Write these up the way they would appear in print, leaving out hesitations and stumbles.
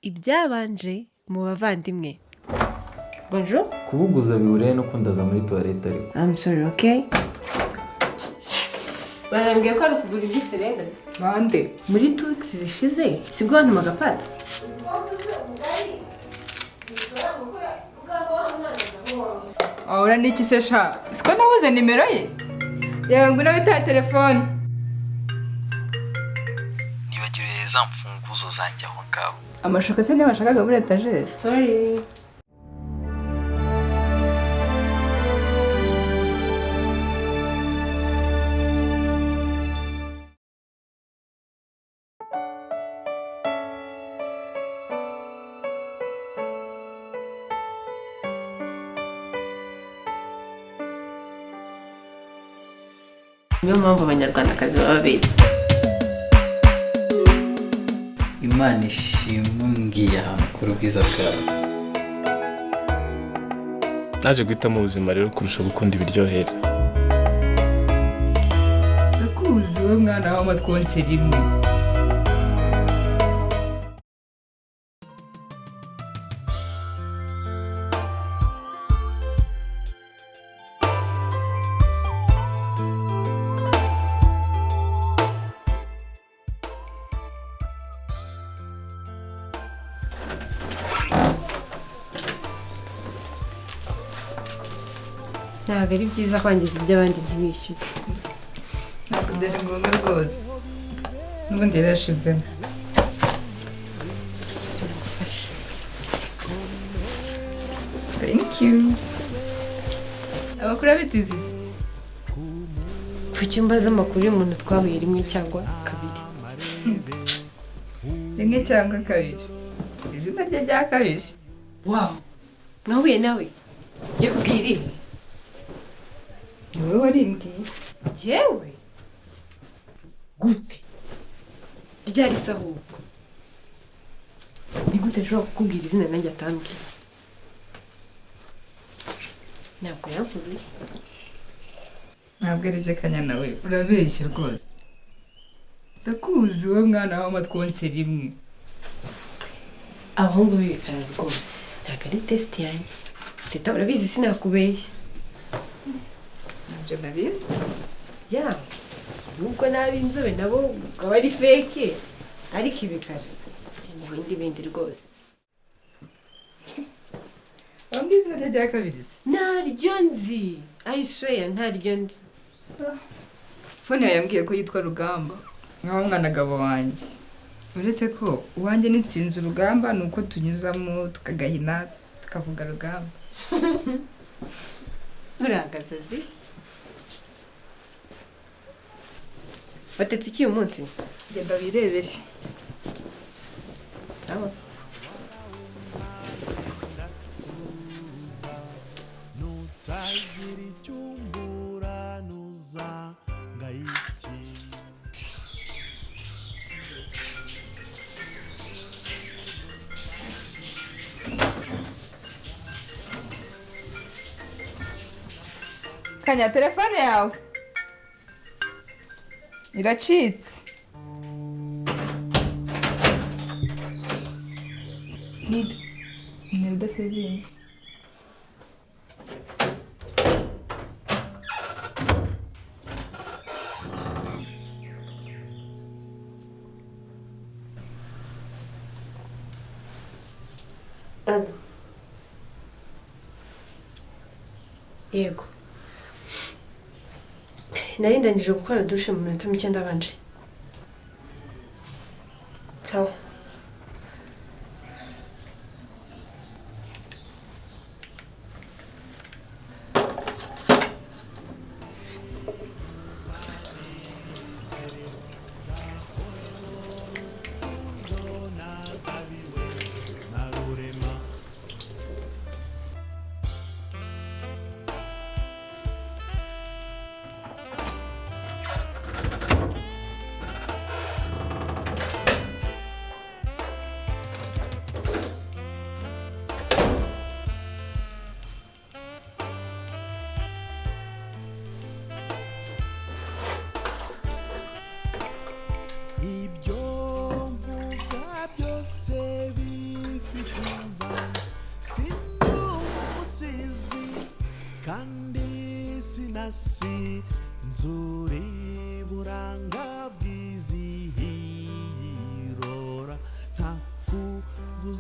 ibyabanje mu bavandimwe. Bonjour. Kubuguza bihuriye no kundaza muri toilette ariko. I'm sorry, okay? Yes! Barambwiye ko ari ukugura iby'iserenda. Bande? Muri 2 weeks zishize sibwo wantu magapata. Ahora niki se sha? Siko nabuze nimero ye? Yewe ngwino wita telefone. Nibagiriye za mfunguzo zanjye aho ngaho. Amashuka se niba bashakaga muri etajeri? Sorry. Niyo mpamvu abanyarwandakazi baba bize. Imana ishimwe mbwiye ahantu kuri ubwiza bwawe. Naje guhitamo ubuzima rero kurusha gukunda ibiryohera. Ndakuzi we mwana w'amatwonse rimwe. Ntabwo ari byiza kwangiza iby'abandi ntibishyure. Ntabwo byari ngombwa rwose. N'ubundi yarashizemo. Thank you. Amakuru abitizi. Kuki mbaza amakuru y'umuntu twahuye rimwe cyangwa kabiri? Rimwe cyangwa kabiri. Izina rye rya kabiri. Wow. Mwahuye nawe? Yakubwira ibi? Ni wowe warimbwiye. Jewe? Gute? Ryari se ahubwo? Ni gute nshobora kukubwira izina nanjye atambwiye? Ntabwo yankuruye. Ntabwo ari byo kanyana we. Urabeshya rwose. Ndakuzi we mwana w'amatwonse rimwe. Abahungu b'ibikara rwose. Ntabwo ari test yanjye. Teta urabizi sinakubeshya. Ntabyo narinzi. Ya. Nubwo nabi inzobe nabo ukaba ari fake. Ariko ibikara. N'ibindi bindi rwose. Wambwiye izina rye rya kabiri se? Ntaryo nzi. I swear ntaryo nzi. Fone yawe yambwiye ko yitwa Rugamba. Nkaho mwanagabo wanjye. Uretse ko uwanjye n'insinzi urugamba ni uko tunyuzamo tukagahina tukavuga Rugamba. Uragasazi? Watetse iki uyu munsi? Genda birebere. Sawa. Kanya telefone yawe. Iracitse. Nida. Imelda Sevin. Ana. Yego. Nari ndangije gukora dushe mu minota mike ndabanje. Sawa.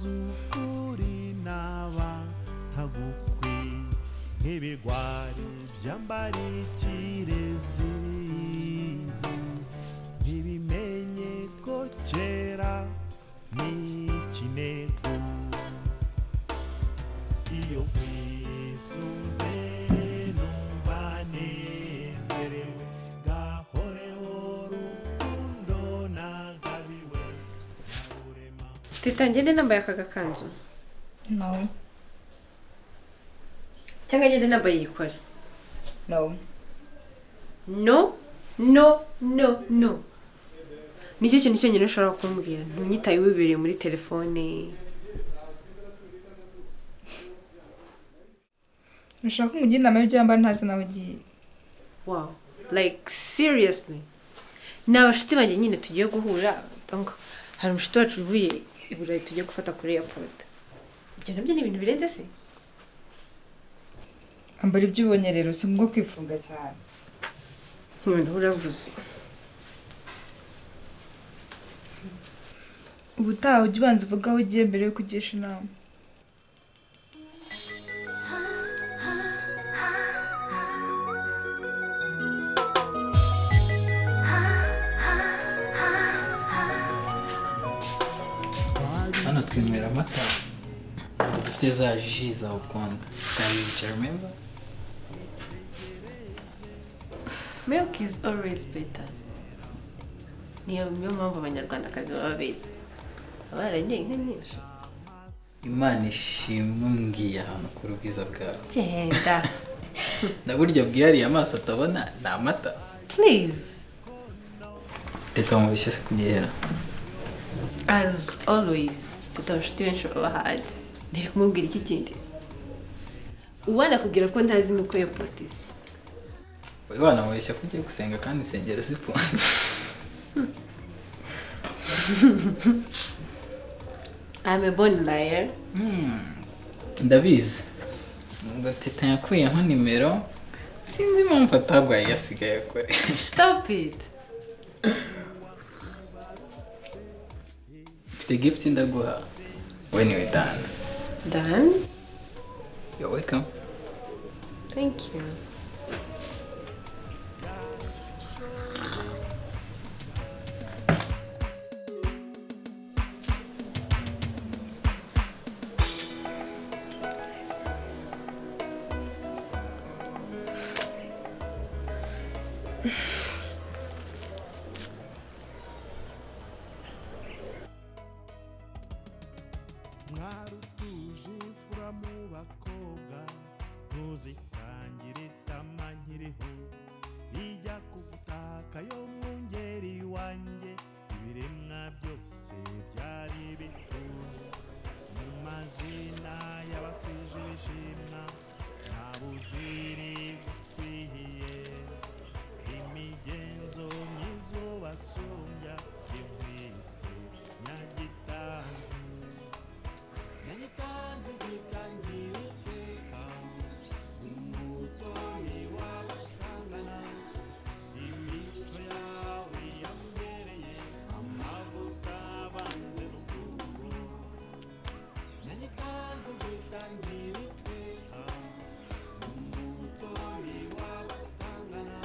ukuri naba ntagukwi nk'ibigwari byambara ikirezi ntibimenye ko kera n'ikinego iyo kwisunze numva nezerewe gahoreho rukundo nagabiwe nyaburema. Teta ngende nambaye aka gakanzu No. cyangwa ngende nambaye yitwa? No. No. Nicyo kintu cyonyine ushobora kumbwira, ntunyitaye wibereye muri telefone. Ushaka kumujya inama y'ibyo yambara ntazi nawe ugiye. Wow, like seriously. N'abashuti banjye nyine tugiye guhura, donc hari umushuti wacu uvuye i Burayi tugiye gufata kuri airport. Ibyo nabyo ni ibintu birenze se? Ambara ibyo ubonye rero si ngombwa kwifunga cyane. None uravuze. Ubutaha ujya ubanza uvuga aho ugiye mbere yo kugisha inama. Hano twinywera amata dufite za ji za ukunda Sky, remember? Milk is always better. Niyo mpamvu abanyarwandakazi baba beza. Abaragiye inka nyinshi. Imana ishimwe mbwiye ahantu ku ubwiza bwawe. Genda. Ndaburya bwihariye amaso atabona ni amata. Please. Teta mubishye se kugera. As always, bitoroshye benshi bahari. Ndiri kumubwira iki kindi? Uwana kugira ko ntazi nuko yapotise. Wana mubishye kugiye gusenga kandi sengera siponze. I'm a born liar. Ndabizi. Ngo Teta yakuyeho nimero. Sinzi impamvu atagwaye yasigaye kure. Stop it. Mfite gift ndaguha. When you're done. Done? You're welcome. Thank you. mwarutuje imfura mu bakobwa ntuzikangire itama nkiriho ijya kugutaka yo mwungeri wanjye ibiremwa byose byari bituje mu mazina y'abakwije bishimwa nta buziri bukwihiye imigenzo myiza basumbya imwise nyagitanzi nyagitanzi zitangira iteka umutoni w'abatangana imico yawe yambereye amavuta banze n'ubwuko nyagitanzi zitangira iteka umutoni w'abatangana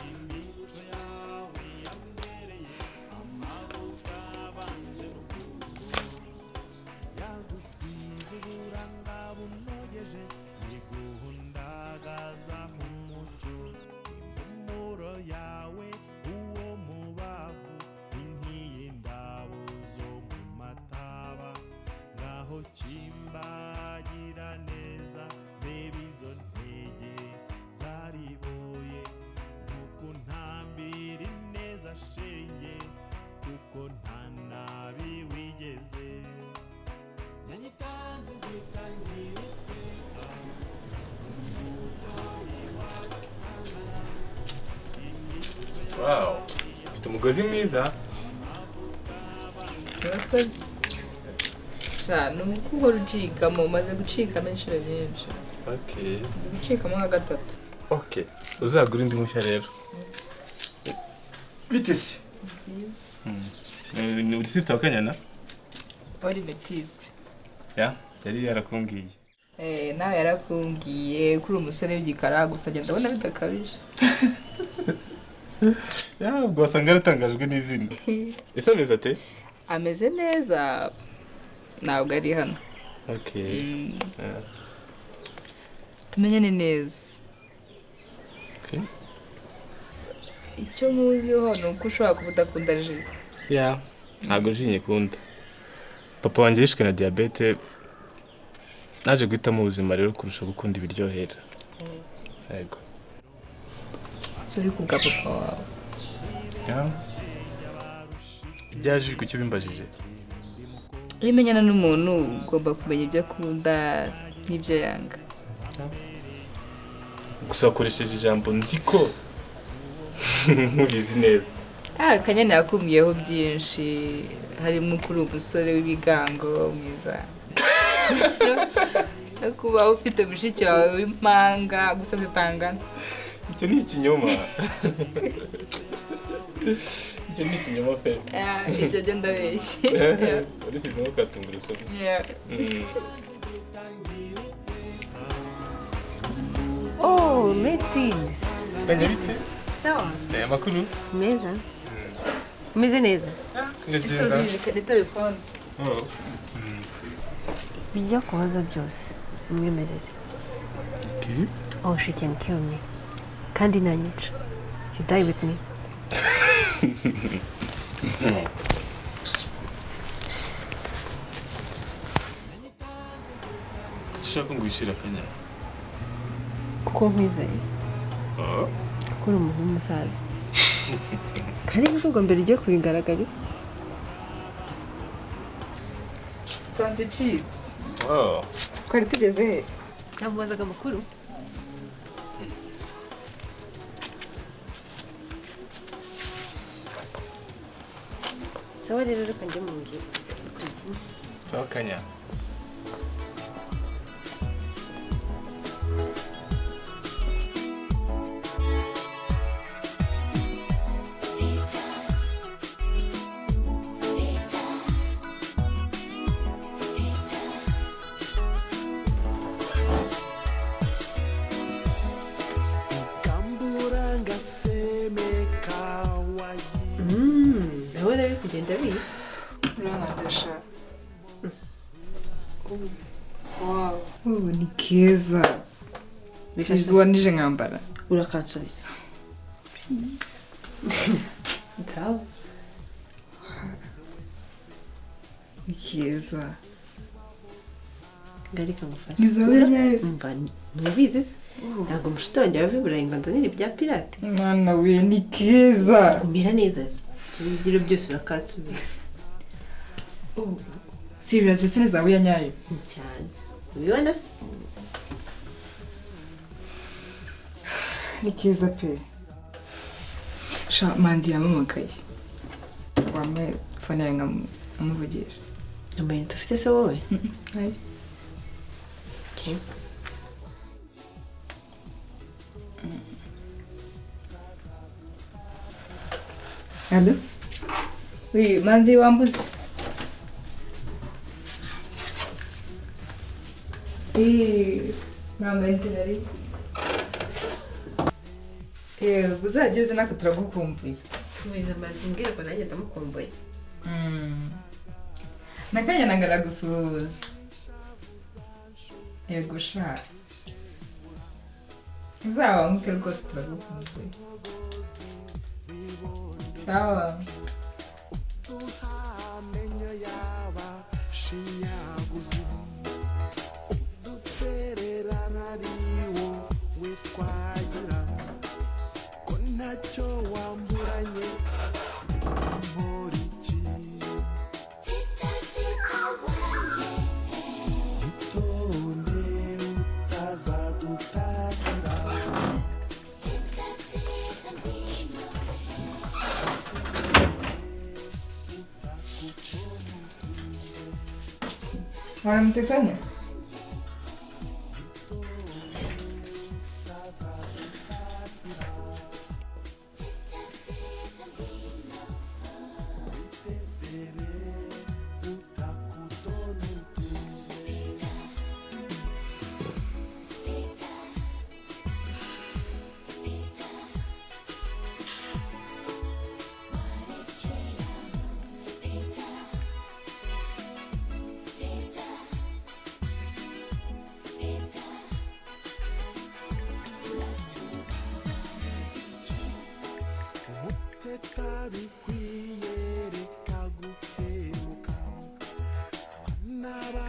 imico yawe yambereye amavuta banze n'ubwuko yagusize uburanga bunogeje iguhundagaza umuco impumuro yawe uwo mubavu inkiye indabo zo mu mataba ngaho kimbagira neza reba izo ntege zariboye nuko ntambira ineza shenge kuko nta nabi wigeze nyanyitanzi zitangira iteka umutoni w'abatangana imico Wow, ufite umugozi mwiza. Murakoze. Ni umukuhora ucikamo umaze gucikamo inshuro nyinshi. Okay. Uzi gucikamo nka gatatu. Okay. Uzagura indi mushya rero. Bite se? Nziza. Ni uri sister wa Kanyana? uri metisi. ya yari yarakumbwiye. Nawe yarakumbwiye kuri umusore w'igikara gusa agenda abona bidakabije. Ya ubwo wasanga yaratangajwe n'izina. Ese ameze ate? Ameze neza ntabwo ari hano. Okay. Tumenyane neza. Okay. Icyo muziho ni uko ushobora kuba udakunda ji. Ya ntabwo ji nyikunda. Papa wanjye yishwe na diabete. Naje guhitamo ubuzima rero kurusha gukunda ibiryohera. Yego. Suri kubwa papa wawe. Ya. Byaje ku cyo bimbajije. Iyo umenyana n'umuntu ugomba kumenya ibyo akunda n'ibyo yanga. Gusa akoresheje ijambo nziko mubizi neza. Kanyana yakumbiyeho byinshi harimo kuri umusore w'ibigango mwiza. Kuba ufite mushiki wawe w'impanga gusa zitangana. Icyo ni ikinyoma. Icyo ni ikinyoma pe. Ibyo byo ndabeshye. Urishizemo katungurusumu. Oh, metis. Banyarite? Sawa. Amakuru? Meza. Umeze neza? Ngagenda. Ni telefone. Bijya kubaza byose. Umwemerere. Okay. Oh, she can kill me. Kandi nanyica. You die with me. Ushaka ngo wishire akanya? Kuko nkwizeye. Kuko uri umuntu w'umusaza. Kandi nubwo mbere ugiye kubigaragariza. Nsanze icitse. Wow. Twari tugeze he? Namubazaga amakuru. Sawa rero reka njye mu nzu. Sawa kanya. Ndabona biri kugenda biza. Uranandesha. Wow. Ni keza. Bizwa nije nkambara. Urakansubiza. Sawa. Ni keza. Ngarika ngufasha. Nizabe nyayo. Umva nubizi se. Ntabwo mushito wanjye bava iburayi ngo nzanire ibya pirate. Mwana we ni keza. Kumira neza se. Ibigiro byose urakansubiza. Serious ese nizawe ya nyayo. Cyane. Ubibona se? Ni keza pe. Sha mandi yamamakaye. Wamwe fone yawe nkamuvugisha. Nambaye ntufite se wowe? Hai. Okay. Allô? Oui, manzi wambuzi. Mama ntinari. Uzajya uzi nako turagukumbuye. Tumiza amazi mbwira ko nanjye ndamukumbuye. Nakanya nangara gusuhuza. Yego sha. Uzaba nkuke rwose turagukumbuye. Sawa. Waramutse kanya? baba